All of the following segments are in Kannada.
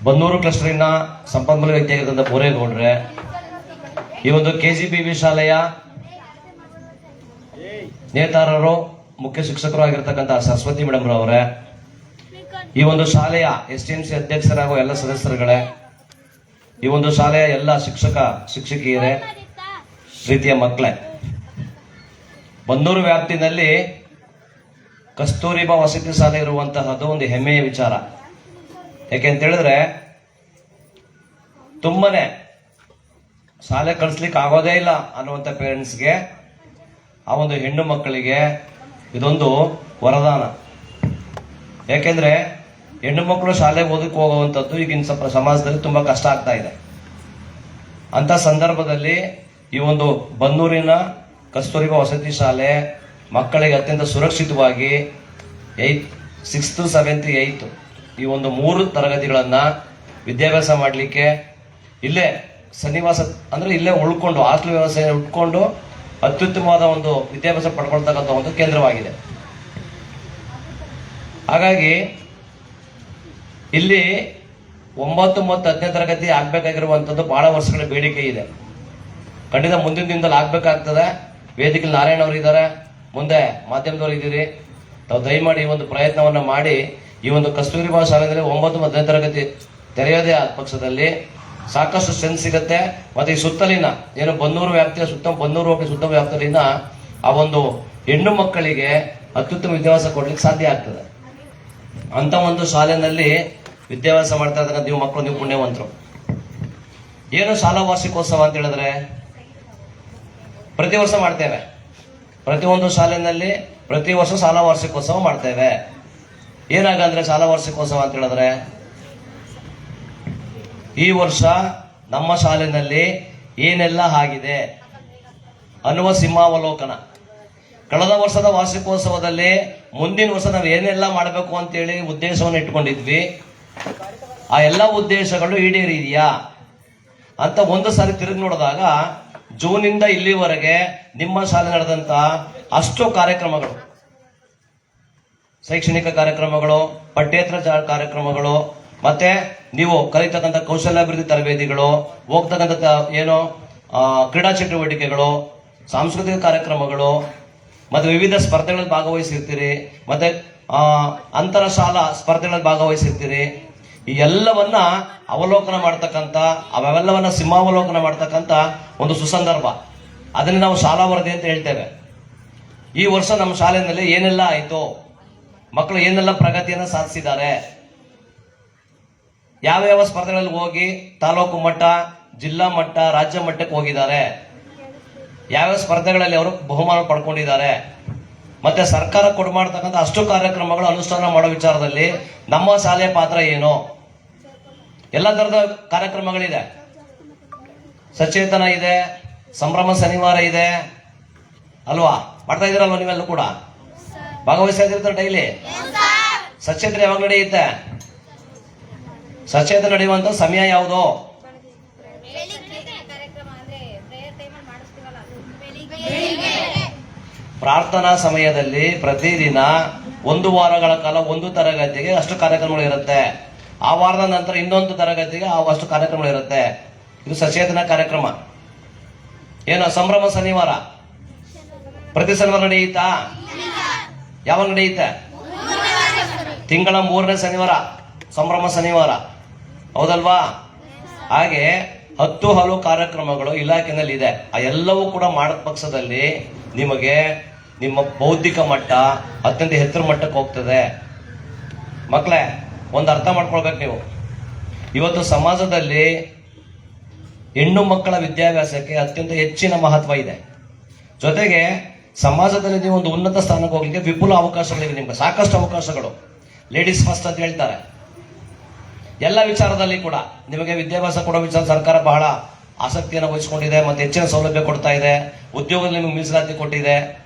ಬನ್ನೂರು ಕ್ಲಸ್ಟರಿನ ಸಂಪನ್ಮೂಲ ವ್ಯಕ್ತಿಯಾಗಿದ್ದಂಥ ಬೋರೇಗೌಡ್ರೆ, ಈ ಒಂದು KGBV ಶಾಲೆಯ ನೇತಾರರು, ಮುಖ್ಯ ಶಿಕ್ಷಕರು ಆಗಿರ್ತಕ್ಕಂಥ ಸರಸ್ವತಿ ಮೇಡಮ್ ರವರೇ, ಈ ಒಂದು ಶಾಲೆಯ STMC ಅಧ್ಯಕ್ಷರಾಗುವ ಎಲ್ಲ ಸದಸ್ಯರುಗಳೇ, ಈ ಒಂದು ಶಾಲೆಯ ಎಲ್ಲ ಶಿಕ್ಷಕ ಶಿಕ್ಷಕಿಯರೇ, ಪ್ರೀತಿಯ ಮಕ್ಕಳೇ, ಬನ್ನೂರು ವ್ಯಾಪ್ತಿನಲ್ಲಿ ಕಸ್ತೂರಿಬಾ ವಸತಿ ಶಾಲೆ ಇರುವಂತಹದ್ದು ಒಂದು ಹೆಮ್ಮೆಯ ವಿಚಾರ. ಯಾಕೆಂತ ಹೇಳಿದ್ರೆ ತುಂಬಾನೇ ಶಾಲೆ ಕಳಿಸ್ಲಿಕ್ಕೆ ಆಗೋದೇ ಇಲ್ಲ ಅನ್ನುವಂಥ ಪೇರೆಂಟ್ಸ್ಗೆ, ಆ ಒಂದು ಹೆಣ್ಣು ಮಕ್ಕಳಿಗೆ ಇದೊಂದು ವರದಾನ. ಯಾಕೆಂದ್ರೆ ಹೆಣ್ಣು ಮಕ್ಕಳು ಶಾಲೆಗೆ ಓದಕ್ಕೆ ಹೋಗುವಂಥದ್ದು ಈಗಿನ ಸಮಾಜದಲ್ಲಿ ತುಂಬಾ ಕಷ್ಟ ಆಗ್ತಾ ಇದೆ. ಅಂತ ಸಂದರ್ಭದಲ್ಲಿ ಈ ಒಂದು ಬನ್ನೂರಿನ ಕಸ್ತೂರಿಬಾ ವಸತಿ ಶಾಲೆ ಮಕ್ಕಳಿಗೆ ಅತ್ಯಂತ ಸುರಕ್ಷಿತವಾಗಿ 6th, 7th, 8th ಈ ಒಂದು 3 ತರಗತಿಗಳನ್ನ ವಿದ್ಯಾಭ್ಯಾಸ ಮಾಡಲಿಕ್ಕೆ ಇಲ್ಲೇ ಸನ್ನಿವಾಸ ಅಂದ್ರೆ ಇಲ್ಲೇ ಉಳ್ಕೊಂಡು ಹಾಸ್ಟೆಲ್ ವ್ಯವಸ್ಥೆ ಉಟ್ಕೊಂಡು ಅತ್ಯುತ್ತಮವಾದ ಒಂದು ವಿದ್ಯಾಭ್ಯಾಸ ಪಡ್ಕೊಳ್ತಕ್ಕಂಥ ಒಂದು ಕೇಂದ್ರವಾಗಿದೆ. ಹಾಗಾಗಿ ಇಲ್ಲಿ 9 ಮತ್ತು 10ನೇ ತರಗತಿ ಆಗ್ಬೇಕಾಗಿರುವಂತದ್ದು ಬಹಳ ವರ್ಷಗಳ ಬೇಡಿಕೆ ಇದೆ. ಖಂಡಿತ ಮುಂದಿನ ದಿನದಲ್ಲಿ ಆಗ್ಬೇಕಾಗ್ತದೆ. ವೇದಿಕೆ ನಾರಾಯಣ ಅವರು ಇದ್ದಾರೆ, ಮುಂದೆ ಮಾಧ್ಯಮದವರು ಇದ್ದೀರಿ. ತಾವು ದಯಮಾಡಿ ಈ ಒಂದು ಪ್ರಯತ್ನವನ್ನ ಮಾಡಿ ಈ ಒಂದು ಕಸ್ತೂರಿಬಾ ಶಾಲೆಯಲ್ಲಿ 9 ಮತ್ತು 10ನೇ ತರಗತಿ ತೆರೆಯೋದೇ ಆದ ಪಕ್ಷದಲ್ಲಿ ಸಾಕಷ್ಟು ಸ್ಟ್ರೆಂತ್ ಸಿಗುತ್ತೆ. ಮತ್ತೆ ಈ ಸುತ್ತಲಿನ ಏನು ಬನ್ನೂರು ವ್ಯಾಪ್ತಿಯ ಬನ್ನೂರು ಸುತ್ತ ವ್ಯಾಪ್ತಿಯಲ್ಲಿನ ಆ ಒಂದು ಹೆಣ್ಣು ಮಕ್ಕಳಿಗೆ ಅತ್ಯುತ್ತಮ ವಿದ್ಯಾಭ್ಯಾಸ ಕೊಡ್ಲಿಕ್ಕೆ ಸಾಧ್ಯ ಆಗ್ತದೆ. ಅಂತ ಒಂದು ಶಾಲೆಯಲ್ಲಿ ವಿದ್ಯಾಭ್ಯಾಸ ಮಾಡ್ತಾ ಇದ್ದಾಗ ನೀವು ಮಕ್ಕಳು, ನೀವು ಪುಣ್ಯವಂತರು. ಏನು ಶಾಲಾ ವಾರ್ಷಿಕೋತ್ಸವ ಅಂತ ಹೇಳಿದ್ರೆ ಪ್ರತಿ ವರ್ಷ ಮಾಡ್ತೇವೆ. ಪ್ರತಿಯೊಂದು ಶಾಲೆಯಲ್ಲಿ ಪ್ರತಿ ವರ್ಷ ಶಾಲಾ ವಾರ್ಷಿಕೋತ್ಸವ ಮಾಡ್ತೇವೆ. ಏನಾಗಂದ್ರೆ ಶಾಲಾ ವಾರ್ಷಿಕೋತ್ಸವ ಅಂತ ಹೇಳಿದ್ರೆ ಈ ವರ್ಷ ನಮ್ಮ ಶಾಲೆಯಲ್ಲಿ ಏನೆಲ್ಲ ಆಗಿದೆ ಅನ್ನುವ ಸಿಂಹಾವಲೋಕನ. ಕಳೆದ ವರ್ಷದ ವಾರ್ಷಿಕೋತ್ಸವದಲ್ಲಿ ಮುಂದಿನ ವರ್ಷ ನಾವು ಏನೆಲ್ಲ ಮಾಡಬೇಕು ಅಂತೇಳಿ ಉದ್ದೇಶವನ್ನು ಇಟ್ಕೊಂಡಿದ್ವಿ, ಆ ಎಲ್ಲ ಉದ್ದೇಶಗಳು ಈಡೇರಿದೆಯಾ ಅಂತ ಒಂದು ಸಾರಿ ತಿರುಗಿ ನೋಡಿದಾಗ ಜೂನಿಂದ ಇಲ್ಲಿವರೆಗೆ ನಿಮ್ಮ ಶಾಲೆ ನಡೆದಂತ ಅಷ್ಟು ಕಾರ್ಯಕ್ರಮಗಳು, ಶೈಕ್ಷಣಿಕ ಕಾರ್ಯಕ್ರಮಗಳು, ಪಠ್ಯೇತರ ಕಾರ್ಯಕ್ರಮಗಳು, ಮತ್ತೆ ನೀವು ಕಲಿತಕ್ಕಂಥ ಕೌಶಲ್ಯಾಭಿವೃದ್ಧಿ ತರಬೇತಿಗಳು, ಹೋಗ್ತಕ್ಕಂಥ ಏನೋ ಕ್ರೀಡಾ ಚಟುವಟಿಕೆಗಳು, ಸಾಂಸ್ಕೃತಿಕ ಕಾರ್ಯಕ್ರಮಗಳು, ಮತ್ತೆ ವಿವಿಧ ಸ್ಪರ್ಧೆಗಳಲ್ಲಿ ಭಾಗವಹಿಸಿರ್ತೀರಿ, ಮತ್ತೆ ಅಂತರ ಶಾಲಾ ಸ್ಪರ್ಧೆಗಳಲ್ಲಿ ಭಾಗವಹಿಸಿರ್ತೀರಿ. ಈ ಎಲ್ಲವನ್ನ ಅವಲೋಕನ ಮಾಡ್ತಕ್ಕಂಥ, ಅವೆಲ್ಲವನ್ನ ಸಿಂಹಾವಲೋಕನ ಮಾಡ್ತಕ್ಕಂಥ ಒಂದು ಸುಸಂದರ್ಭ. ಅದನ್ನ ನಾವು ಶಾಲಾ ವರದಿ ಅಂತ ಹೇಳ್ತೇವೆ. ಈ ವರ್ಷ ನಮ್ಮ ಶಾಲೆಯಲ್ಲಿ ಏನೆಲ್ಲ ಆಯ್ತು, ಮಕ್ಕಳು ಏನೆಲ್ಲ ಪ್ರಗತಿಯನ್ನು ಸಾಧಿಸಿದ್ದಾರೆ, ಯಾವ ಯಾವ ಸ್ಪರ್ಧೆಗಳಲ್ಲಿ ಹೋಗಿ ತಾಲೂಕು ಮಟ್ಟ, ಜಿಲ್ಲಾ ಮಟ್ಟ, ರಾಜ್ಯ ಮಟ್ಟಕ್ಕೆ ಹೋಗಿದ್ದಾರೆ, ಯಾವ್ಯಾವ ಸ್ಪರ್ಧೆಗಳಲ್ಲಿ ಅವರು ಬಹುಮಾನ ಪಡ್ಕೊಂಡಿದ್ದಾರೆ, ಮತ್ತೆ ಸರ್ಕಾರ ಕೊಡ್ಮಾಡ್ತಕ್ಕಂಥ ಅಷ್ಟು ಕಾರ್ಯಕ್ರಮಗಳು ಅನುಷ್ಠಾನ ಮಾಡೋ ವಿಚಾರದಲ್ಲಿ ನಮ್ಮ ಶಾಲೆಯ ಪಾತ್ರ ಏನು, ಎಲ್ಲ ತರದ ಕಾರ್ಯಕ್ರಮಗಳಿದೆ. ಸಚೇತನ ಇದೆ, ಸಂಭ್ರಮ ಶನಿವಾರ ಇದೆ ಅಲ್ವಾ, ಮಾಡ್ತಾ ಇದ್ದೀರಲ್ವಾ ನೀವೆಲ್ಲ ಕೂಡ ಭಾಗವಹಿಸ್ತಾ ಇದ್ದೀರ ಡೈಲಿ. ಸಚೇತನ ಯಾವಾಗ ನಡೆಯುತ್ತೆ? ಸಚೇತನ ನಡೆಯುವಂತ ಸಮಯ ಯಾವುದು? ಪ್ರಾರ್ಥನಾ ಸಮಯದಲ್ಲಿ ಪ್ರತಿದಿನ 1 ವಾರಗಳ ಕಾಲ 1 ತರಗತಿಗೆ ಅಷ್ಟು ಕಾರ್ಯಕ್ರಮಗಳು ಇರುತ್ತೆ. ಆ ವಾರದ ನಂತರ ಇನ್ನೊಂದು ತರಗತಿಗೆ ಅಷ್ಟು ಕಾರ್ಯಕ್ರಮಗಳು ಇರುತ್ತೆ. ಇದು ಸಚೇತನ ಕಾರ್ಯಕ್ರಮ. ಏನು ಸಂಭ್ರಮ ಶನಿವಾರ ಪ್ರತಿ ಶನಿವಾರ ನಡೆಯುತ್ತಾ? ಯಾವಾಗ ನಡೆಯುತ್ತೆ? ತಿಂಗಳ 3ನೇ ಶನಿವಾರ ಸಂಭ್ರಮ ಶನಿವಾರ, ಹೌದಲ್ವಾ? ಹಾಗೆ 10 ಹಲವು ಕಾರ್ಯಕ್ರಮಗಳು ಇಲಾಖೆನಲ್ಲಿ ಇದೆ. ಆ ಎಲ್ಲವೂ ಕೂಡ ಮಾಡಿದ ಪಕ್ಷದಲ್ಲಿ ನಿಮಗೆ ನಿಮ್ಮ ಬೌದ್ಧಿಕ ಮಟ್ಟ ಅತ್ಯಂತ ಎತ್ತರ ಮಟ್ಟಕ್ಕೆ ಹೋಗ್ತದೆ. ಮಕ್ಕಳೇ, ಒಂದು ಅರ್ಥ ಮಾಡ್ಕೊಳ್ಬೇಕು ನೀವು. ಇವತ್ತು ಸಮಾಜದಲ್ಲಿ ಹೆಣ್ಣು ಮಕ್ಕಳ ವಿದ್ಯಾಭ್ಯಾಸಕ್ಕೆ ಅತ್ಯಂತ ಹೆಚ್ಚಿನ ಮಹತ್ವ ಇದೆ. ಜೊತೆಗೆ ಸಮಾಜದಲ್ಲಿ ನೀವು ಒಂದು ಉನ್ನತ ಸ್ಥಾನಕ್ಕೆ ಹೋಗ್ಲಿಕ್ಕೆ ವಿಪುಲ ಅವಕಾಶಗಳಿವೆ. ನಿಮ್ಗೆ ಸಾಕಷ್ಟು ಅವಕಾಶಗಳು. ಲೇಡೀಸ್ ಫಸ್ಟ್ ಅಂತ ಹೇಳ್ತಾರೆ. ಎಲ್ಲ ವಿಚಾರದಲ್ಲಿ ಕೂಡ ನಿಮಗೆ ವಿದ್ಯಾಭ್ಯಾಸ ಕೊಡೋ ವಿಚಾರ ಸರ್ಕಾರ ಬಹಳ ಆಸಕ್ತಿಯನ್ನು ವಹಿಸಿಕೊಂಡಿದೆ. ಮತ್ತೆ ಹೆಚ್ಚಿನ ಸೌಲಭ್ಯ ಕೊಡ್ತಾ ಇದೆ. ಉದ್ಯೋಗದಲ್ಲಿ ನಿಮಗೆ ಮೀಸಲಾತಿ ಕೊಟ್ಟಿದೆ.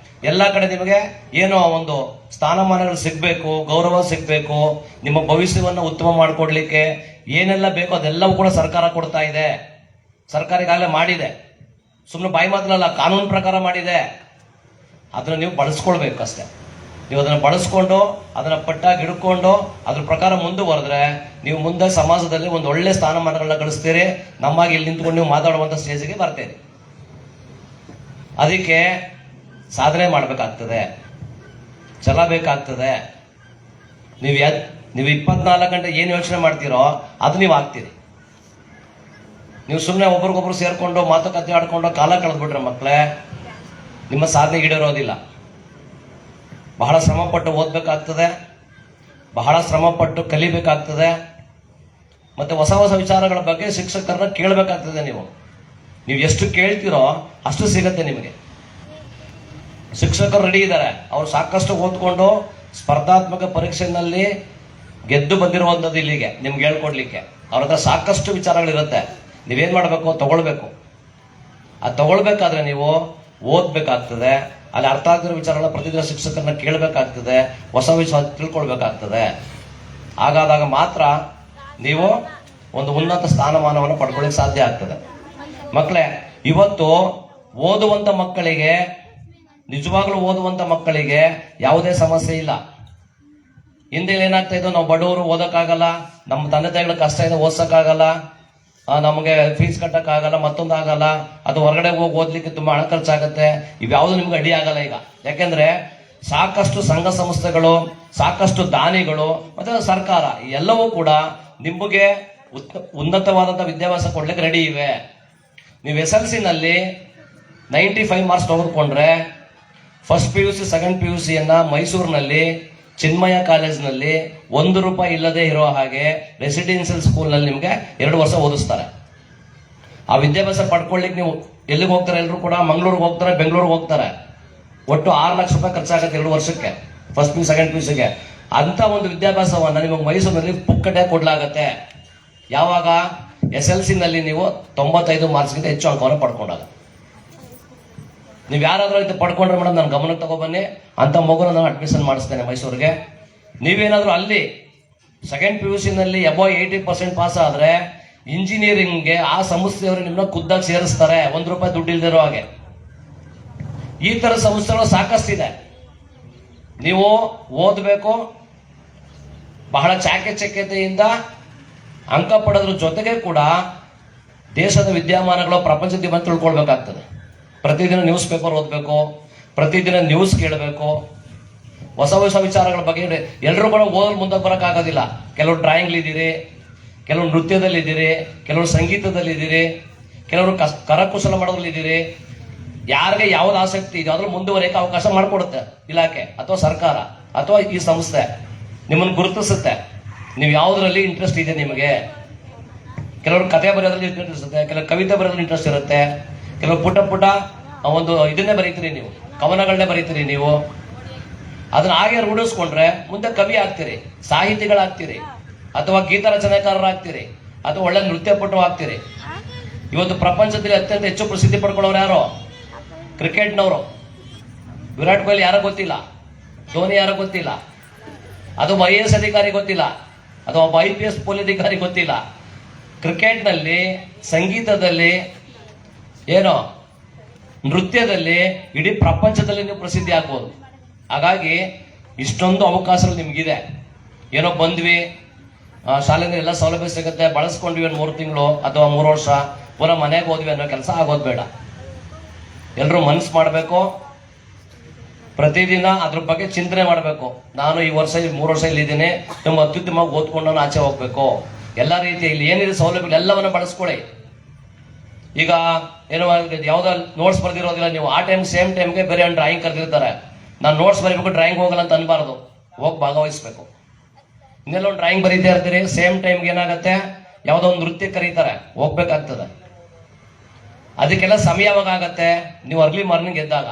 ಎಲ್ಲ ಕಡೆ ನಿಮಗೆ ಏನೋ ಒಂದು ಸ್ಥಾನಮಾನಗಳು ಸಿಗ್ಬೇಕು, ಗೌರವ ಸಿಗ್ಬೇಕು, ನಿಮ್ಮ ಭವಿಷ್ಯವನ್ನು ಉತ್ತಮ ಮಾಡಿಕೊಡ್ಲಿಕ್ಕೆ ಏನೆಲ್ಲ ಬೇಕೋ ಅದೆಲ್ಲವೂ ಕೂಡ ಸರ್ಕಾರ ಕೊಡ್ತಾ ಇದೆ. ಸರ್ಕಾರ ಈಗಾಗಲೇ ಮಾಡಿದೆ. ಸುಮ್ಮನೆ ಬಾಯಿ ಮಾತಲ್ಲ, ಕಾನೂನು ಪ್ರಕಾರ ಮಾಡಿದೆ. ಅದನ್ನ ನೀವು ಬಳಸ್ಕೊಳ್ಬೇಕು ಅಷ್ಟೇ. ನೀವು ಅದನ್ನು ಬಳಸ್ಕೊಂಡು ಅದನ್ನ ಪಟ್ಟಾಗಿ ಹಿಡ್ಕೊಂಡು ಅದ್ರ ಪ್ರಕಾರ ಮುಂದುವರೆದ್ರೆ ನೀವು ಮುಂದೆ ಸಮಾಜದಲ್ಲಿ ಒಂದು ಒಳ್ಳೆ ಸ್ಥಾನಮಾನಗಳನ್ನ ಗಳಿಸ್ತೀರಿ. ನಮ್ಮಾಗಿ ಇಲ್ಲಿ ನಿಂತ್ಕೊಂಡು ನೀವು ಮಾತಾಡುವಂತ ಸ್ಟೇಜ್ಗೆ ಬರ್ತೀರಿ. ಅದಕ್ಕೆ ಸಾಧನೆ ಮಾಡಬೇಕಾಗ್ತದೆ, ಛಲ ಬೇಕಾಗ್ತದೆ. ನೀವು 24 ಗಂಟೆ ಏನು ಯೋಚನೆ ಮಾಡ್ತೀರೋ ಅದು ನೀವು ಆಗ್ತೀರಿ. ನೀವು ಸುಮ್ಮನೆ ಒಬ್ರಿಗೊಬ್ರು ಸೇರ್ಕೊಂಡು ಮಾತುಕತೆ ಆಡ್ಕೊಂಡು ಕಾಲ ಕಳೆದ್ಬಿಟ್ರೆ ಮಕ್ಕಳೇ ನಿಮ್ಮ ಸಾಧನೆ ಈಡೇರೋದಿಲ್ಲ. ಬಹಳ ಶ್ರಮಪಟ್ಟು ಓದಬೇಕಾಗ್ತದೆ, ಬಹಳ ಶ್ರಮಪಟ್ಟು ಕಲಿಬೇಕಾಗ್ತದೆ. ಮತ್ತೆ ಹೊಸ ಹೊಸ ವಿಚಾರಗಳ ಬಗ್ಗೆ ಶಿಕ್ಷಕರನ್ನ ಕೇಳಬೇಕಾಗ್ತದೆ. ನೀವು ಎಷ್ಟು ಕೇಳ್ತೀರೋ ಅಷ್ಟು ಸಿಗತ್ತೆ ನಿಮಗೆ. ಶಿಕ್ಷಕರು ರೆಡಿ ಇದ್ದಾರೆ, ಅವ್ರು ಸಾಕಷ್ಟು ಓದ್ಕೊಂಡು ಸ್ಪರ್ಧಾತ್ಮಕ ಪರೀಕ್ಷೆನಲ್ಲಿ ಗೆದ್ದು ಬಂದಿರುವಂಥದ್ದು ಇಲ್ಲಿಗೆ ನಿಮ್ಗೆ ಹೇಳ್ಕೊಡ್ಲಿಕ್ಕೆ. ಅವ್ರ ಹತ್ರ ಸಾಕಷ್ಟು ವಿಚಾರಗಳಿರುತ್ತೆ. ನೀವೇನ್ ಮಾಡಬೇಕು, ತಗೊಳ್ಬೇಕು. ಅದು ತಗೊಳ್ಬೇಕಾದ್ರೆ ನೀವು ಓದ್ಬೇಕಾಗ್ತದೆ. ಅಲ್ಲಿ ಅರ್ಥ ಆಗ್ತಿರೋ ವಿಚಾರಗಳನ್ನ ಪ್ರತಿದಿನ ಶಿಕ್ಷಕರನ್ನ ಕೇಳಬೇಕಾಗ್ತದೆ, ಹೊಸ ವಿಷಯ ತಿಳ್ಕೊಳ್ಬೇಕಾಗ್ತದೆ. ಹಾಗಾದಾಗ ಮಾತ್ರ ನೀವು ಒಂದು ಉನ್ನತ ಸ್ಥಾನಮಾನವನ್ನು ಪಡ್ಕೊಳ್ಳಿಕ್ಕೆ ಸಾಧ್ಯ ಆಗ್ತದೆ. ಮಕ್ಕಳೇ, ಇವತ್ತು ಓದುವಂತ ಮಕ್ಕಳಿಗೆ, ನಿಜವಾಗ್ಲೂ ಓದುವಂತ ಮಕ್ಕಳಿಗೆ ಯಾವುದೇ ಸಮಸ್ಯೆ ಇಲ್ಲ. ಹಿಂದೆ ಏನಾಗ್ತಾ ಇದ್ದೋ, ನಾವು ಬಡವರು ಓದಕ್ಕಾಗಲ್ಲ, ನಮ್ಮ ತಂದೆ ತಾಯಿಗಳ ಕಷ್ಟ ಇದೆ ಓದ್ಸಕ್ಕಾಗಲ್ಲ, ನಮಗೆ ಫೀಸ್ ಕಟ್ಟಕ್ಕಾಗಲ್ಲ, ಮತ್ತೊಂದಾಗಲ್ಲ, ಅದು ಹೊರಗಡೆ ಹೋಗಿ ಓದ್ಲಿಕ್ಕೆ ತುಂಬಾ ಹಣ ಖರ್ಚಾಗತ್ತೆ. ಇವ್ಯಾವುದು ನಿಮ್ಗೆ ಅಡಿ ಆಗಲ್ಲ ಈಗ. ಯಾಕೆಂದ್ರೆ ಸಾಕಷ್ಟು ಸಂಘ ಸಂಸ್ಥೆಗಳು, ಸಾಕಷ್ಟು ದಾನಿಗಳು ಮತ್ತೆ ಸರ್ಕಾರ ಎಲ್ಲವೂ ಕೂಡ ನಿಮಗೆ ಉನ್ನತವಾದಂತಹ ವಿದ್ಯಾಭ್ಯಾಸ ಕೊಡ್ಲಿಕ್ಕೆ ರೆಡಿ ಇವೆ. ನೀವು SLC ನಲ್ಲಿ 95 ಮಾರ್ಕ್ಸ್ ತೆಗೆದುಕೊಂಡ್ರೆ ಫಸ್ಟ್ PUC ಸೆಕೆಂಡ್ PUC ಮೈಸೂರಿನಲ್ಲಿ ಚಿನ್ಮಯ ಕಾಲೇಜ್ನಲ್ಲಿ ₹1 ಇಲ್ಲದೆ ಇರೋ ಹಾಗೆ ರೆಸಿಡೆನ್ಷಿಯಲ್ ಸ್ಕೂಲ್ನಲ್ಲಿ ನಿಮಗೆ 2 ವರ್ಷ ಓದಿಸ್ತಾರೆ. ಆ ವಿದ್ಯಾಭ್ಯಾಸ ಪಡ್ಕೊಳ್ಳಿಕ್ಕೆ ನೀವು ಎಲ್ಲಿಗೆ ಹೋಗ್ತಾರೆ? ಎಲ್ಲರೂ ಕೂಡ ಮಂಗಳೂರಿಗೆ ಹೋಗ್ತಾರೆ, ಬೆಂಗಳೂರಿಗೆ ಹೋಗ್ತಾರೆ. ಒಟ್ಟು ₹6 ಲಕ್ಷ ಖರ್ಚಾಗುತ್ತೆ 2 ವರ್ಷಕ್ಕೆ, ಫಸ್ಟ್ PUC ಸೆಕೆಂಡ್ PUCಗೆ. ಅಂತ ಒಂದು ವಿದ್ಯಾಭ್ಯಾಸವನ್ನ ನಿಮಗೆ ಮೈಸೂರಿನಲ್ಲಿ ಪುಕ್ಕಟೆ ಕೊಡ್ಲಾಗತ್ತೆ. ಯಾವಾಗ? SLC ನಲ್ಲಿ ನೀವು 95 ಮಾರ್ಕ್ಸ್ಗಿಂತ ಹೆಚ್ಚು ಅಂಕವನ್ನು ಪಡ್ಕೊಂಡಾಗ. ನೀವು ಯಾರಾದ್ರೂ ಇದು ಪಡ್ಕೊಂಡ್ರೆ ಮೇಡಮ್ ನಾನು ಗಮನಕ್ಕೆ ತಗೊಬನ್ನಿ, ಅಂತ ಮಗುನ ನಾನು ಅಡ್ಮಿಷನ್ ಮಾಡಿಸ್ತೇನೆ ಮೈಸೂರಿಗೆ. ನೀವೇನಾದ್ರೂ ಅಲ್ಲಿ ಸೆಕೆಂಡ್ PUC ನಲ್ಲಿ ಅಬೌವ್ 80% ಪಾಸ್ ಆದ್ರೆ ಇಂಜಿನಿಯರಿಂಗ್ಗೆ ಆ ಸಂಸ್ಥೆಯವರು ನಿಮ್ಮನ್ನ ಖುದ್ದಾಗಿ ಸೇರಿಸ್ತಾರೆ, ₹1 ದುಡ್ಡು ಇಲ್ದಿರೋ ಹಾಗೆ. ಈ ತರ ಸಂಸ್ಥೆಗಳು ಸಾಕಷ್ಟಿದೆ. ನೀವು ಓದಬೇಕು, ಬಹಳ ಚಾಕಚಕ್ಯತೆಯಿಂದ ಅಂಕ ಪಡೆದ್ರ ಜೊತೆಗೆ ಕೂಡ ದೇಶದ ವಿದ್ಯಮಾನಗಳು, ಪ್ರಪಂಚದ ಬಂದು ತಿಳ್ಕೊಳ್ಬೇಕಾಗ್ತದೆ. ಪ್ರತಿದಿನ ನ್ಯೂಸ್ ಪೇಪರ್ ಓದಬೇಕು, ಪ್ರತಿದಿನ ನ್ಯೂಸ್ ಕೇಳಬೇಕು, ಹೊಸ ಹೊಸ ವಿಚಾರಗಳ ಬಗ್ಗೆ. ಎಲ್ಲರೂ ಕೂಡ ಓದಲು ಮುಂದೆ ಬರೋಕ್ಕಾಗೋದಿಲ್ಲ. ಕೆಲವರು ಡ್ರಾಯಿಂಗ್ಲಿದ್ದೀರಿ, ಕೆಲವರು ನೃತ್ಯದಲ್ಲಿದ್ದೀರಿ, ಕೆಲವರು ಸಂಗೀತದಲ್ಲಿದ್ದೀರಿ, ಕೆಲವರು ಕರಕುಶಲ ಮಾಡೋದ್ರಲ್ಲಿದ್ದೀರಿ. ಯಾರಿಗೆ ಯಾವ್ದು ಆಸಕ್ತಿ ಇದೆ ಅದ್ರಲ್ಲಿ ಮುಂದುವರಿಯಕ್ಕೆ ಅವಕಾಶ ಮಾಡಿಕೊಡುತ್ತೆ ಇಲಾಖೆ ಅಥವಾ ಸರ್ಕಾರ ಅಥವಾ ಈ ಸಂಸ್ಥೆ. ನಿಮ್ಮನ್ನು ಗುರುತಿಸುತ್ತೆ, ನೀವು ಯಾವುದರಲ್ಲಿ ಇಂಟ್ರೆಸ್ಟ್ ಇದೆ ನಿಮಗೆ. ಕೆಲವರು ಕಥೆ ಬರೆಯೋದ್ರಲ್ಲಿ ಇಂಟ್ರೆಸ್ಟ್ ಇರುತ್ತೆ, ಕೆಲವರು ಕವಿತೆ ಬರೆಯೋದ್ರಲ್ಲಿ ಇಂಟ್ರೆಸ್ಟ್ ಇರುತ್ತೆ, ಕೆಲವರು ಪುಟ್ಟ ಒಂದು ಇದನ್ನೇ ಬರೀತೀರಿ, ನೀವು ಕವನಗಳನ್ನೇ ಬರೀತೀರಿ. ನೀವು ಅದನ್ನ ಹಾಗೆ ರೂಢಿಸ್ಕೊಂಡ್ರೆ ಮುಂದೆ ಕವಿ ಆಗ್ತೀರಿ, ಸಾಹಿತಿಗಳಾಗ್ತೀರಿ, ಅಥವಾ ಗೀತ ರಚನೆಕಾರರಾಗ್ತೀರಿ, ಅಥವಾ ಒಳ್ಳೆ ನೃತ್ಯಪಟು ಆಗ್ತೀರಿ. ಇವತ್ತು ಪ್ರಪಂಚದಲ್ಲಿ ಅತ್ಯಂತ ಹೆಚ್ಚು ಪ್ರಸಿದ್ಧಿ ಪಡ್ಕೊಳ್ಳೋರು ಯಾರು? ಕ್ರಿಕೆಟ್ನವರು. ವಿರಾಟ್ ಕೊಹ್ಲಿ ಯಾರೋ ಗೊತ್ತಿಲ್ಲ, ಧೋನಿ ಯಾರೋ ಗೊತ್ತಿಲ್ಲ, ಅದು IAS ಅಧಿಕಾರಿ ಗೊತ್ತಿಲ್ಲ, ಅಥವಾ ಒಬ್ಬ IPS ಪೊಲೀಸ್ ಅಧಿಕಾರಿ ಗೊತ್ತಿಲ್ಲ. ಕ್ರಿಕೆಟ್ನಲ್ಲಿ, ಸಂಗೀತದಲ್ಲಿ, ಏನೋ ನೃತ್ಯದಲ್ಲಿ ಇಡೀ ಪ್ರಪಂಚದಲ್ಲಿ ನೀವು ಪ್ರಸಿದ್ಧಿ ಆಗ್ಬೋದು. ಹಾಗಾಗಿ ಇಷ್ಟೊಂದು ಅವಕಾಶಗಳು ನಿಮ್ಗಿದೆ. ಏನೋ ಬಂದ್ವಿ, ಶಾಲೆಯಿಂದ ಎಲ್ಲ ಸೌಲಭ್ಯ ಸಿಗುತ್ತೆ, ಬಳಸ್ಕೊಂಡ್ವಿ ಒಂದು 3 ತಿಂಗಳು ಅಥವಾ 3 ವರ್ಷ, ಪುನಃ ಮನೆಗೆ ಹೋದ್ವಿ ಅನ್ನೋ ಕೆಲಸ ಆಗೋದು ಬೇಡ. ಎಲ್ಲರೂ ಮನಸ್ಸು ಮಾಡಬೇಕು, ಪ್ರತಿದಿನ ಅದ್ರ ಬಗ್ಗೆ ಚಿಂತನೆ ಮಾಡಬೇಕು. ನಾನು ಈ ವರ್ಷ 3 ವರ್ಷ ಇಲ್ಲಿದ್ದೀನಿ, ತುಂಬ ಅತ್ಯುತ್ತಮವಾಗಿ ಓದ್ಕೊಂಡು ನಾನು ಆಚೆ ಹೋಗ್ಬೇಕು. ಎಲ್ಲ ರೀತಿಯ ಇಲ್ಲಿ ಏನಿದೆ ಸೌಲಭ್ಯಗಳು ಎಲ್ಲವನ್ನ ಬಳಸ್ಕೊಳ್ಳಿ. ಈಗ ಏನೋ ಯಾವ್ದೋ ನೋಟ್ಸ್ ಬರ್ದಿರೋದಿಲ್ಲ, ನೀವು ಆ ಟೈಮ್ ಸೇಮ್ ಟೈಮ್ಗೆ ಬೇರೆ ಒಂದು ಡ್ರಾಯಿಂಗ್ ಕರೆದಿರ್ತಾರೆ. ನಾನು ನೋಟ್ಸ್ ಬರೀಬೇಕು, ಡ್ರಾಯಿಂಗ್ ಹೋಗಲ್ಲ ಅಂತ ಅನ್ಬಾರ್ದು, ಹೋಗಿ ಭಾಗವಹಿಸ್ಬೇಕು. ಇನ್ನೆಲ್ಲ ಒಂದು ಡ್ರಾಯಿಂಗ್ ಬರೀತಾ ಇರ್ತೀರಿ, ಸೇಮ್ ಟೈಮ್ಗೆ ಏನಾಗುತ್ತೆ, ಯಾವುದೋ ಒಂದು ನೃತ್ಯ ಕರೀತಾರೆ, ಹೋಗ್ಬೇಕಾಗ್ತದೆ. ಅದಕ್ಕೆಲ್ಲ ಸಮಯ ಯಾವಾಗ ಆಗತ್ತೆ? ನೀವು ಅರ್ಲಿ ಮಾರ್ನಿಂಗ್ ಎದ್ದಾಗ.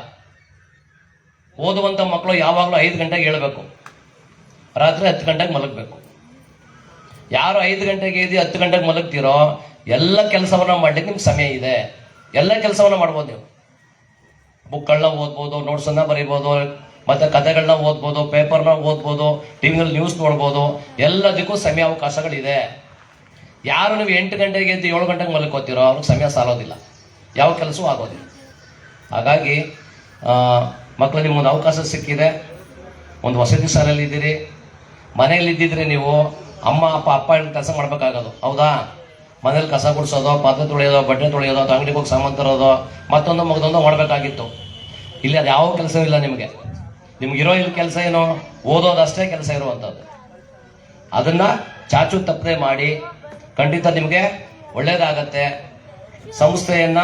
ಓದುವಂತ ಮಕ್ಕಳು ಯಾವಾಗಲೂ 5 ಗಂಟೆಗೆ ಹೇಳ್ಬೇಕು, ರಾತ್ರಿ 10 ಗಂಟೆಗೆ ಮಲಗಬೇಕು. ಯಾರು 5 ಗಂಟೆಗೆ ಎದ್ದು 10 ಗಂಟೆಗೆ ಮಲಗ್ತೀರೋ ಎಲ್ಲ ಕೆಲಸವನ್ನ ಮಾಡ್ಲಿಕ್ಕೆ ನಿಮ್ಗೆ ಸಮಯ ಇದೆ. ಎಲ್ಲ ಕೆಲಸವನ್ನ ಮಾಡ್ಬೋದು. ನೀವು ಬುಕ್ಗಳನ್ನ ಓದ್ಬೋದು, ನೋಟ್ಸ್ ಅನ್ನ ಬರೀಬಹುದು, ಮತ್ತೆ ಕಥೆಗಳನ್ನ ಓದ್ಬೋದು, ಪೇಪರ್ನ ಓದ್ಬೋದು, ಟಿವಿನಲ್ಲಿ ನ್ಯೂಸ್ ನೋಡ್ಬೋದು. ಎಲ್ಲದಕ್ಕೂ ಸಮಯ ಅವಕಾಶಗಳಿದೆ. ಯಾರು ನೀವು 8 ಗಂಟೆಗೆ ಎದ್ದು 7 ಗಂಟೆಗೆ ಮಲ್ಕೋತೀರೋ ಅವ್ರಿಗೆ ಸಮಯ ಸಾಲೋದಿಲ್ಲ, ಯಾವ ಕೆಲಸವೂ ಆಗೋದಿಲ್ಲ. ಹಾಗಾಗಿ ಮಕ್ಕಳು ನಿಮ್ಗೊಂದು ಅವಕಾಶ ಸಿಕ್ಕಿದೆ, ಒಂದು ವಸತಿ ಶಾಲೆಯಲ್ಲಿ ಇದ್ದೀರಿ, ಮನೆಯಲ್ಲಿ ಇದ್ದಿದ್ರೆ ನೀವು ಅಮ್ಮ ಅಪ್ಪ ಕೆಲಸ ಮಾಡ್ಬೇಕಾಗೋದು, ಹೌದಾ? ಮನೇಲಿ ಕಸ ಗುಡಿಸೋದು, ಪಾತ್ರೆ ತೊಳೆಯೋದು, ಬಟ್ಟೆ ತೊಳೆಯೋದು, ಅಥವಾ ಅಂಗಡಿಗೆ ಹೋಗಿ ಸಾಮಾನು ತರೋದು, ಮತ್ತೊಂದು ಮಾಡಬೇಕಾಗಿತ್ತು. ಇಲ್ಲಿ ಅದು ಯಾವ ಕೆಲಸ ಇಲ್ಲ ನಿಮಗೆ. ನಿಮ್ಗಿರೋ ಇಲ್ಲಿ ಕೆಲಸ ಏನು? ಓದೋದಷ್ಟೇ ಕೆಲಸ ಇರುವಂಥದ್ದು. ಅದನ್ನ ಚಾಚು ತಪ್ಪದೆ ಮಾಡಿ, ಖಂಡಿತ ನಿಮಗೆ ಒಳ್ಳೇದಾಗತ್ತೆ. ಸಂಸ್ಥೆಯನ್ನ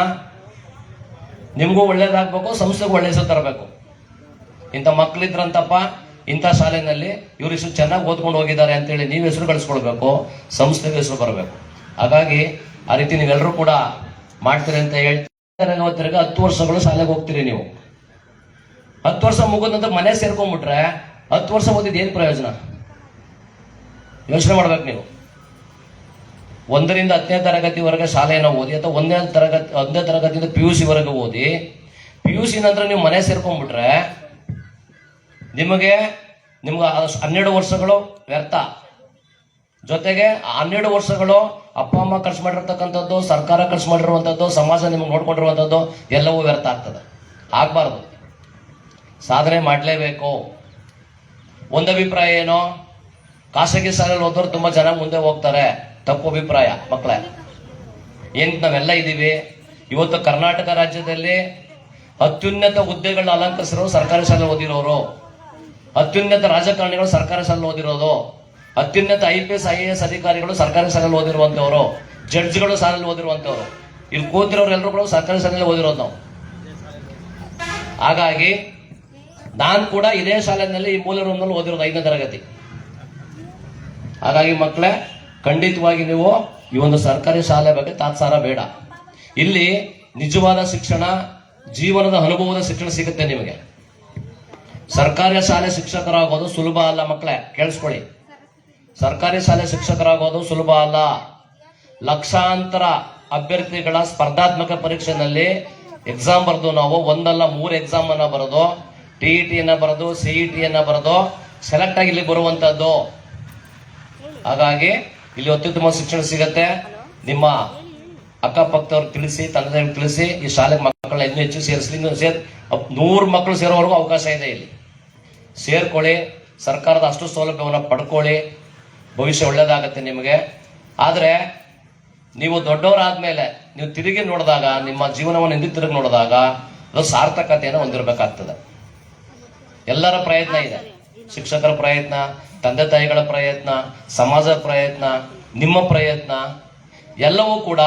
ನಿಮಗೂ ಒಳ್ಳೇದಾಗಬೇಕು, ಸಂಸ್ಥೆಗೂ ಒಳ್ಳೆ ಹೆಸರು ತರಬೇಕು. ಇಂಥ ಮಕ್ಕಳಿದ್ರಂತಪ್ಪ ಇಂಥ ಶಾಲೆಯಲ್ಲಿ ಇವರು ಇಷ್ಟು ಚೆನ್ನಾಗಿ ಓದ್ಕೊಂಡು ಹೋಗಿದ್ದಾರೆ ಅಂತೇಳಿ ನೀವು ಹೆಸರು ಗಳಿಸ್ಕೊಳ್ಬೇಕು, ಸಂಸ್ಥೆಗೆ ಹೆಸರು ಬರಬೇಕು. ಹಾಗಾಗಿ ಆ ರೀತಿ ನೀವೆಲ್ಲರೂ ಕೂಡ ಮಾಡ್ತೀರಿ ಅಂತ ಹೇಳ್ತಾರೆ. 10 ವರ್ಷಗಳು ಶಾಲೆಗೆ ಹೋಗ್ತೀರಿ ನೀವು. 10 ವರ್ಷ ಮುಗಿದ ನಂತರ ಮನೆ ಸೇರ್ಕೊಂಡ್ಬಿಟ್ರೆ 10 ವರ್ಷ ಓದಿದ ಏನ್ ಪ್ರಯೋಜನ? ಯೋಚನೆ ಮಾಡ್ಬೇಕು ನೀವು. 1ರಿಂದ 10ನೇ ತರಗತಿವರೆಗೆ ಶಾಲೆಯನ್ನು ಓದಿ, ಅಥವಾ 1ನೇ ತರಗತಿಯಿಂದ PUC ವರೆಗೆ ಓದಿ, PUC ನಂತರ ನೀವು ಮನೆ ಸೇರ್ಕೊಂಡ್ಬಿಟ್ರೆ ನಿಮಗೆ 12 ವರ್ಷಗಳು ವ್ಯರ್ಥ. ಜೊತೆಗೆ 12 ವರ್ಷಗಳು ಅಪ್ಪ ಅಮ್ಮ ಖರ್ಚು ಮಾಡಿರ್ತಕ್ಕಂಥದ್ದು, ಸರ್ಕಾರ ಖರ್ಚು ಮಾಡಿರುವಂಥದ್ದು, ಸಮಾಜ ನಿಮ್ಗೆ ನೋಡ್ಕೊಂಡಿರುವಂಥದ್ದು ಎಲ್ಲವೂ ವ್ಯರ್ಥ ಆಗ್ತದೆ. ಆಗ್ಬಾರ್ದು. ಸಾಧನೆ ಮಾಡಲೇಬೇಕು. ಒಂದು ಅಭಿಪ್ರಾಯ ಏನು? ಖಾಸಗಿ ಶಾಲೆಯಲ್ಲಿ ಓದೋರು ತುಂಬಾ ಜನ ಮುಂದೆ ಹೋಗ್ತಾರೆ. ತಪ್ಪು ಅಭಿಪ್ರಾಯ ಮಕ್ಕಳೇ. ಏನ್ ನಾವೆಲ್ಲ ಇದ್ದೀವಿ. ಇವತ್ತು ಕರ್ನಾಟಕ ರಾಜ್ಯದಲ್ಲಿ ಅತ್ಯುನ್ನತ ಹುದ್ದೆಗಳನ್ನ ಅಲಂಕರಿಸಿರೋ ಸರ್ಕಾರಿ ಶಾಲೆ ಓದಿರೋರು, ಅತ್ಯುನ್ನತ ರಾಜಕಾರಣಿಗಳು ಸರ್ಕಾರಿ ಶಾಲೆ ಓದಿರೋದು, ಅತ್ಯುನ್ನತ IPS IAS ಅಧಿಕಾರಿಗಳು ಸರ್ಕಾರಿ ಶಾಲೆಯಲ್ಲಿ ಓದಿರುವಂತವ್ರು, ಜಡ್ಜ್ಗಳು ಶಾಲೆಯಲ್ಲಿ ಓದಿರುವಂತವ್ರು, ಇಲ್ಲಿ ಕೂತಿರೋರೆಲ್ಲರೂ ಕೂಡ ಸರ್ಕಾರಿ ಶಾಲೆಯಲ್ಲಿ ಓದಿರೋದು ನಾವು. ಹಾಗಾಗಿ ನಾನು ಕೂಡ ಇದೇ ಶಾಲೆಯಲ್ಲಿ ಈ ಮೂಲ ರೂಮ್ನಲ್ಲಿ ಓದಿರೋದು 5ನೇ ತರಗತಿ. ಹಾಗಾಗಿ ಮಕ್ಕಳೇ, ಖಂಡಿತವಾಗಿ ನೀವು ಈ ಒಂದು ಸರ್ಕಾರಿ ಶಾಲೆ ಬಗ್ಗೆ ತಾತ್ಸಾರ ಬೇಡ. ಇಲ್ಲಿ ನಿಜವಾದ ಶಿಕ್ಷಣ, ಜೀವನದ ಅನುಭವದ ಶಿಕ್ಷಣ ಸಿಗುತ್ತೆ ನಿಮಗೆ. ಸರ್ಕಾರಿ ಶಾಲೆ ಶಿಕ್ಷಕರಾಗೋದು ಸುಲಭ ಅಲ್ಲ ಮಕ್ಕಳೇ, ಕೇಳಿಸ್ಕೊಳ್ಳಿ. ಸರ್ಕಾರಿ ಶಾಲೆ ಶಿಕ್ಷಕರಾಗೋದು ಸುಲಭ ಅಲ್ಲ. ಲಕ್ಷಾಂತರ ಅಭ್ಯರ್ಥಿಗಳ ಸ್ಪರ್ಧಾತ್ಮಕ ಪರೀಕ್ಷೆನಲ್ಲಿ ಎಕ್ಸಾಮ್ ಬರೆದು ನಾವು 3 ಎಕ್ಸಾಮ್ ಅನ್ನ ಬರೆದು, TET ಅನ್ನ ಬರೆದು, CET ಅನ್ನ ಬರೆದು ಸೆಲೆಕ್ಟ್ ಆಗಿ ಇಲ್ಲಿ ಬರುವಂತದ್ದು. ಹಾಗಾಗಿ ಇಲ್ಲಿ ಅತ್ಯುತ್ತಮ ಶಿಕ್ಷಣ ಸಿಗತ್ತೆ. ನಿಮ್ಮ ಅಕ್ಕಪಕ್ಕದವ್ರು ತಿಳಿಸಿ, ತಂದೆಯವ್ರಿಗೆ ತಿಳಿಸಿ, ಈ ಶಾಲೆಗೆ ಮಕ್ಕಳನ್ನ ಇನ್ನೂ ಹೆಚ್ಚು ಸೇರಿಸಲಿ. 100 ಮಕ್ಕಳು ಸೇರೋವರೆಗೂ ಅವಕಾಶ ಇದೆ. ಇಲ್ಲಿ ಸೇರ್ಕೊಳ್ಳಿ, ಸರ್ಕಾರದ ಅಷ್ಟು ಸೌಲಭ್ಯವನ್ನು ಪಡ್ಕೊಳ್ಳಿ, ಭವಿಷ್ಯ ಒಳ್ಳೇದಾಗತ್ತೆ ನಿಮಗೆ. ಆದ್ರೆ ನೀವು ದೊಡ್ಡವರಾದ್ಮೇಲೆ ನೀವು ತಿರುಗಿ ನೋಡಿದಾಗ, ನಿಮ್ಮ ಜೀವನವನ್ನು ಹಿಂದೆ ತಿರುಗಿ ನೋಡಿದಾಗ ಅದು ಸಾರ್ಥಕತೆಯನ್ನು ಹೊಂದಿರಬೇಕಾಗ್ತದೆ. ಎಲ್ಲರ ಪ್ರಯತ್ನ ಇದೆ. ಶಿಕ್ಷಕರ ಪ್ರಯತ್ನ, ತಂದೆ ತಾಯಿಗಳ ಪ್ರಯತ್ನ, ಸಮಾಜದ ಪ್ರಯತ್ನ, ನಿಮ್ಮ ಪ್ರಯತ್ನ ಎಲ್ಲವೂ ಕೂಡ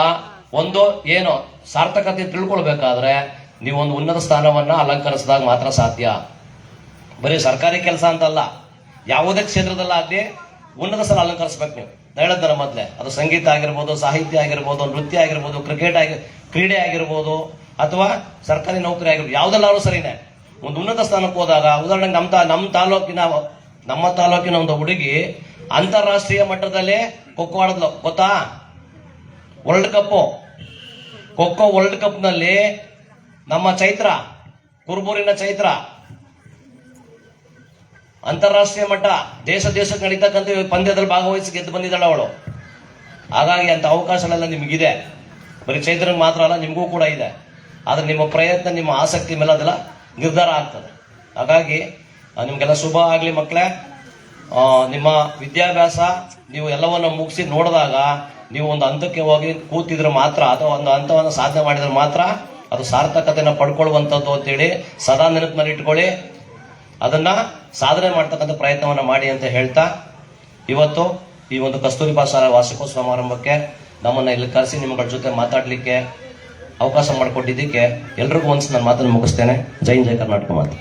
ಒಂದು ಏನು ಸಾರ್ಥಕತೆ ತಿಳ್ಕೊಳ್ಬೇಕಾದ್ರೆ ನೀವು ಒಂದು ಉನ್ನತ ಸ್ಥಾನವನ್ನ ಅಲಂಕರಿಸಿದಾಗ ಮಾತ್ರ ಸಾಧ್ಯ. ಬರೀ ಸರ್ಕಾರಿ ಕೆಲಸ ಅಂತಲ್ಲ, ಯಾವುದೇ ಕ್ಷೇತ್ರದಲ್ಲಾಗಲಿ ಉನ್ನತ ಸ್ಥಾನ ಅಲಂಕರಿಸ್ಬೇಕು ನೀವು. ಹೇಳಿದ್ರೆ ಮೊದಲೇ ಅದು ಸಂಗೀತ ಆಗಿರ್ಬೋದು, ಸಾಹಿತ್ಯ ಆಗಿರ್ಬೋದು, ನೃತ್ಯ ಆಗಿರ್ಬೋದು, ಕ್ರೀಡೆ ಆಗಿರ್ಬೋದು, ಅಥವಾ ಸರ್ಕಾರಿ ನೌಕರಿ ಆಗಿರ್ಬೋದು, ಯಾವುದೆಲ್ಲಾದ್ರೂ ಸರಿನೇ. ಒಂದು ಉನ್ನತ ಸ್ಥಾನಕ್ಕೆ ಹೋದಾಗ, ಉದಾಹರಣೆಗೆ ನಮ್ಮ ತಾಲೂಕಿನ ಒಂದು ಹುಡುಗಿ ಅಂತಾರಾಷ್ಟ್ರೀಯ ಮಟ್ಟದಲ್ಲಿ ಖೋಖೋ ಆಡಿದ್ಲು, ಗೊತ್ತಾ? World cup, kho kho world cup ನಲ್ಲಿ ನಮ್ಮ ಚೈತ್ರ, ಕುರುಬೂರಿನ ಚೈತ್ರ ಅಂತಾರಾಷ್ಟ್ರೀಯ ಮಟ್ಟ ದೇಶಕ್ಕೆ ನಡೀತಕ್ಕಂಥ ಪಂದ್ಯದಲ್ಲಿ ಭಾಗವಹಿಸಿ ಗೆದ್ದು ಬಂದಿದ್ದಾಳೆ ಅವಳು. ಹಾಗಾಗಿ ಅಂತ ಅವಕಾಶಗಳೆಲ್ಲ ನಿಮಗಿದೆ. ಬರೀ ಚೈತ್ರನಿಗೆ ಮಾತ್ರ ಅಲ್ಲ, ನಿಮಗೂ ಕೂಡ ಇದೆ. ಆದ್ರೆ ನಿಮ್ಮ ಪ್ರಯತ್ನ, ನಿಮ್ಮ ಆಸಕ್ತಿ ಮೇಲೆ ಅದೆಲ್ಲ ನಿರ್ಧಾರ ಆಗ್ತದೆ. ಹಾಗಾಗಿ ನಿಮ್ಗೆಲ್ಲ ಶುಭ ಆಗ್ಲಿ ಮಕ್ಕಳೇ. ನಿಮ್ಮ ವಿದ್ಯಾಭ್ಯಾಸ ನೀವು ಎಲ್ಲವನ್ನ ಮುಗಿಸಿ ನೋಡಿದಾಗ ನೀವು ಒಂದು ಹಂತಕ್ಕೆ ಹೋಗಿ ಕೂತಿದ್ರೆ ಮಾತ್ರ, ಅಥವಾ ಒಂದು ಹಂತವನ್ನು ಸಾಧನೆ ಮಾಡಿದ್ರೆ ಮಾತ್ರ ಅದು ಸಾರ್ಥಕತೆಯನ್ನು ಪಡ್ಕೊಳ್ಳುವಂಥದ್ದು ಅಂತೇಳಿ ಸದಾ ನೆನಪಿನಲ್ಲಿ ಇಟ್ಕೊಳ್ಳಿ. ಅದನ್ನ ಸಾಧನೆ ಮಾಡ್ತಕ್ಕಂಥ ಪ್ರಯತ್ನವನ್ನ ಮಾಡಿ ಅಂತ ಹೇಳ್ತಾ, ಇವತ್ತು ಈ ಒಂದು ಕಸ್ತೂರಿಬಾ ಶಾಲಾ ವಾರ್ಷಿಕೋತ್ಸವ ಸಮಾರಂಭಕ್ಕೆ ನಮ್ಮನ್ನ ಇಲ್ಲಿ ಕರೆಸಿ ನಿಮ್ಮಗಳ ಜೊತೆ ಮಾತಾಡ್ಲಿಕ್ಕೆ ಅವಕಾಶ ಮಾಡಿಕೊಟ್ಟಿದ್ದಕ್ಕೆ ಎಲ್ರಿಗೂ ಒಂದ್ಸಲ ನನ್ನ ಮಾತನ್ನು ಮುಗಿಸ್ತೇನೆ. ಜೈ ಕರ್ನಾಟಕ ಮಾತು.